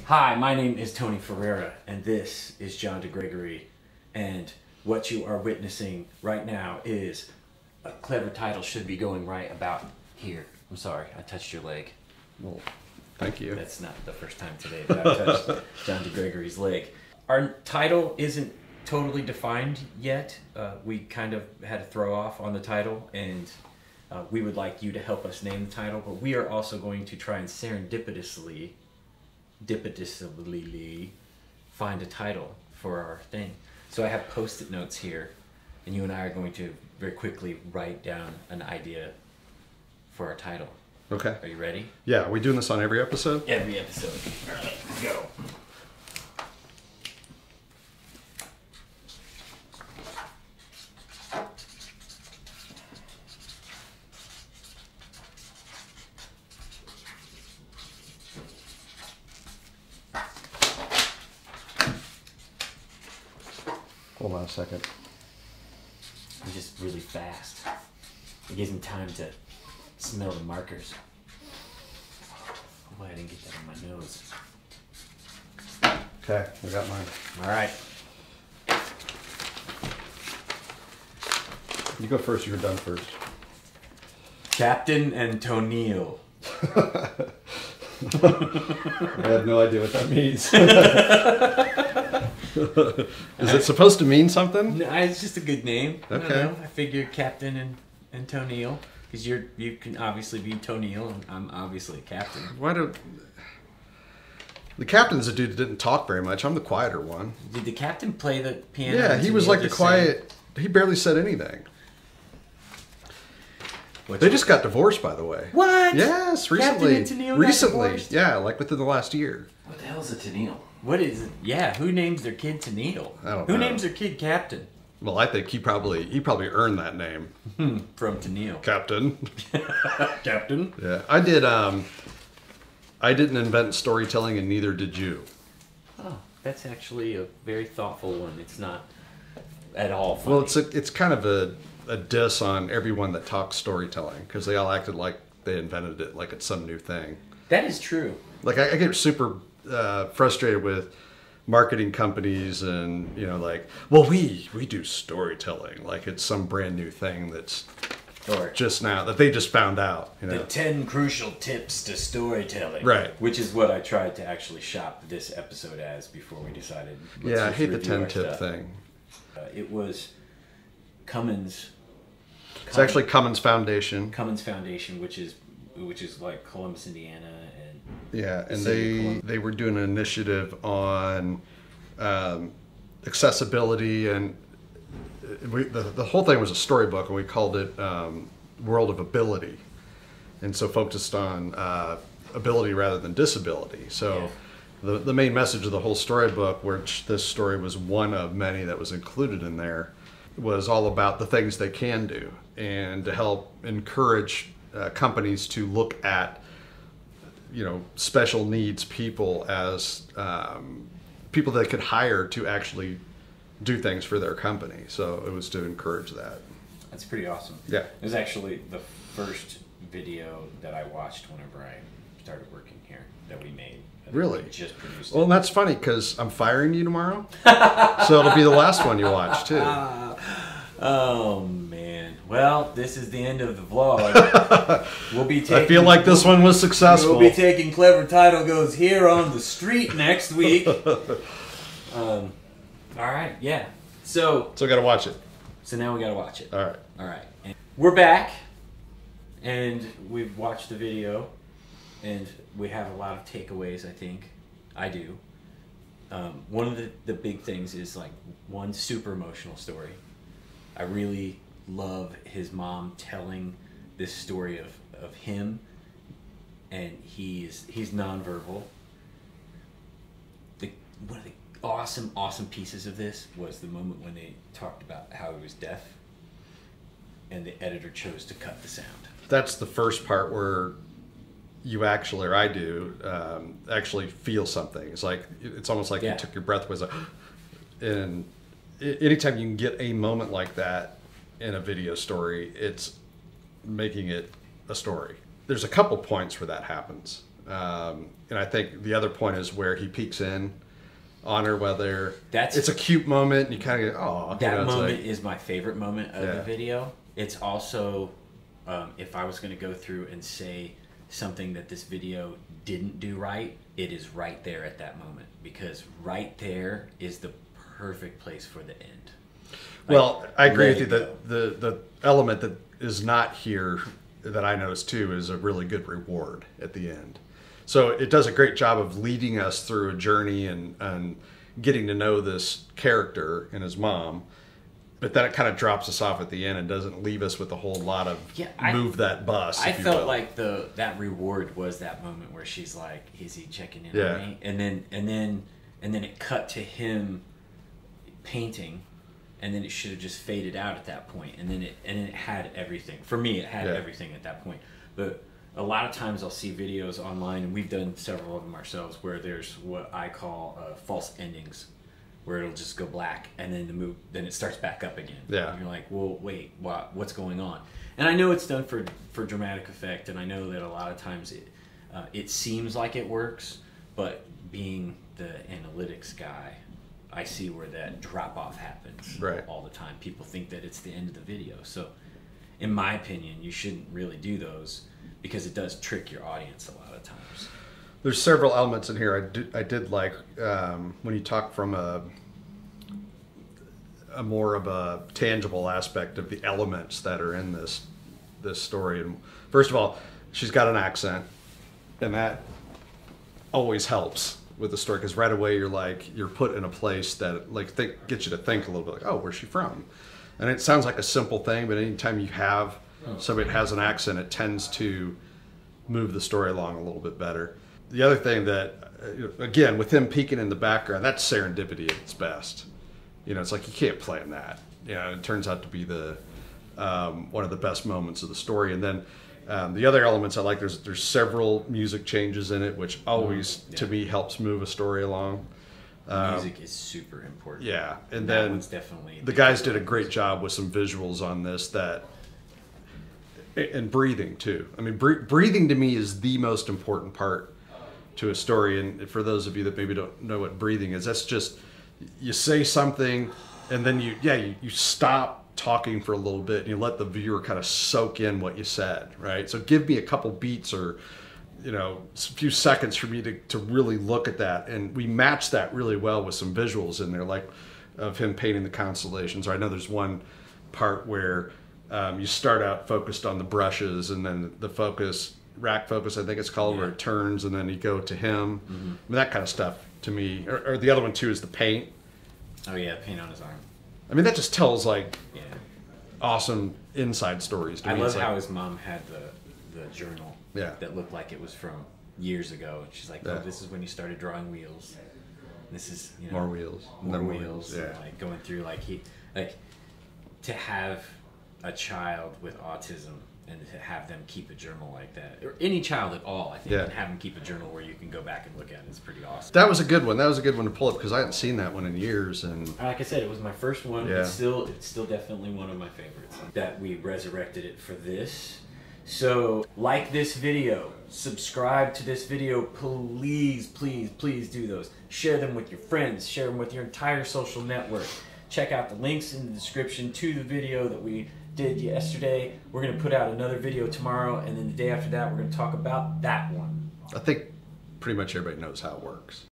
Hi, my name is Tony Ferreira, and this is John DeGregory, and what you are witnessing right now is a clever title should be going right about here. I'm sorry, I touched your leg. Well, thank you. That's not the first time today that I've touched John DeGregory's leg. Our title isn't totally defined yet. We kind of had a throw off on the title, and we would like you to help us name the title, but we are also going to try and serendipitously find a title for our thing. So I have post-it notes here, and you and I are going to very quickly write down an idea for our title. Okay. Are you ready? Yeah, are we doing this on every episode? Every episode. All right, go. Hold on a second. I'm just really fast. It gives me time to smell the markers. Oh, boy, I didn't get that on my nose. Okay, I got mine. All right. You go first, you're done first. Captain Antonio. I have no idea what that means. Is it supposed to mean something? No, it's just a good name. Okay. I don't know. I figure Captain and Antonio, because you can obviously be Tonio, and I'm obviously a captain. Why don't... The captain's a dude that didn't talk very much. I'm the quieter one. Did the captain play the piano? Yeah, he was like the quiet... He barely said anything. They just got divorced, by the way. What? Yes, recently. Captain and Tennille recently, got divorced? yeah, like within the last year. What the hell is a Tennille? What is it? Yeah, who names their kid Tennille? I don't Who know. names their kid Captain? Well, I think he probably earned that name. From Tennille. Captain. Captain? Yeah, I did. I didn't invent storytelling, and neither did you. Oh, that's actually a very thoughtful one. It's not at all funny. Well, it's kind of a diss on everyone that talks storytelling, because they all acted like they invented it, like it's some new thing. That is true. Like I get super frustrated with marketing companies, and like, well, we do storytelling like it's some brand new thing that's Or just now that they just found out. the 10 crucial tips to storytelling. Right. Which is what I tried to actually shop this episode as before we decided. Yeah, I hate the review our 10-tip stuff. thing. It was Cummins. It's actually Cummins Foundation. Cummins Foundation, which is like Columbus, Indiana, and Yeah, and city of Columbus. they were doing an initiative on accessibility, and the whole thing was a storybook, and we called it World of Ability, and so focused on ability rather than disability. So the main message of the whole storybook, which this story was one of many that was included in there, was all about the things they can do, and to help encourage companies to look at special needs people as people that could hire to actually do things for their company. So it was to encourage that. That's pretty awesome. Yeah. It was actually the first video that I watched whenever I started working here that we made. Really? We just produced Well, it. and that's funny because I'm firing you tomorrow. So it'll be the last one you watch too. Oh man. Well, this is the end of the vlog. We'll be taking, I feel like this one was successful. We'll be taking Clever Title Goes Here on the Street next week. All right, yeah. So So I gotta watch it. now we gotta watch it. All right. All right. And we're back, and we've watched the video, and we have a lot of takeaways, I think. I do. One of the big things is, like, one super emotional story. I really love his mom telling this story of him, and he's nonverbal. One of the awesome pieces of this was the moment when they talked about how he was deaf, and the editor chose to cut the sound. That's the first part where you actually, or I do, actually feel something. It's almost like you took your breath away. And anytime you can get a moment like that in a video story, it's making it a story. There's a couple points where that happens. And I think the other point is where he peeks in on her, whether That's it's a cute moment and you kind of go, oh, that moment is my favorite moment of the video. It's also, if I was going to go through and say something that this video didn't do right, it is right there at that moment, because right there is the perfect place for the end. Well, I agree with you that the element that is not here that I noticed too is a really good reward at the end. So it does a great job of leading us through a journey and getting to know this character and his mom, but then it kind of drops us off at the end and doesn't leave us with a whole lot of move that bus. I felt like that reward was that moment where she's like, "Is he checking in on me?" And then it cut to him painting, and then it should have just faded out at that point. And then it had everything. For me, it had everything at that point. But a lot of times I'll see videos online, and we've done several of them ourselves, where there's what I call false endings, where it'll just go black and then then it starts back up again. Yeah. And you're like, well, wait, what's going on? And I know it's done for dramatic effect, and I know that a lot of times it seems like it works, but being the analytics guy, I see where that drop off happens all the time. People think that it's the end of the video. So in my opinion, you shouldn't really do those, because it does trick your audience a lot of times. There's several elements in here I did like when you talk from a more of a tangible aspect of the elements that are in this story. And first of all, she's got an accent, and that always helps with the story, because right away you're put in a place that gets you to think a little bit, like, oh, where's she from? And it sounds like a simple thing, but anytime you have somebody that has an accent, it tends to move the story along a little bit better. The other thing that, again, with him peeking in the background, that's serendipity at its best. It's like you can't plan that. It turns out to be the one of the best moments of the story. And then the other elements I like, there's several music changes in it, which always, to me, helps move a story along. Music is super important. Yeah, and that then one's definitely the guys did a great job with some visuals on this, and breathing too. I mean, breathing to me is the most important part to a story. And for those of you that maybe don't know what breathing is, that's just, you say something and then you stop talking for a little bit and you let the viewer kind of soak in what you said, right? So give me a couple beats or a few seconds for me to really look at that. And we match that really well with some visuals in there, like of him painting the constellations. Or I know there's one part where you start out focused on the brushes, and then the rack focus, I think it's called, where it turns, and then you go to him. I mean, that kind of stuff to me. Or the other one too is the paint. Oh yeah, paint on his arm. I mean, that just tells awesome inside stories to me. I love how his mom had the journal that looked like it was from years ago. She's like, oh, this is when you started drawing wheels. This is more wheels. More wheels. And like going through to have a child with autism and to have them keep a journal like that, or any child at all, I think, and have them keep a journal where you can go back and look at it, is pretty awesome. That was a good one. That was a good one to pull up, because I hadn't seen that one in years. And like I said, it was my first one. It's still definitely one of my favorites. That we resurrected it for this. So like this video, subscribe to this video, please, please, please do those. Share them with your friends, share them with your entire social network. Check out the links in the description to the video that we did yesterday. We're going to put out another video tomorrow, and then the day after that we're going to talk about that one. I think pretty much everybody knows how it works.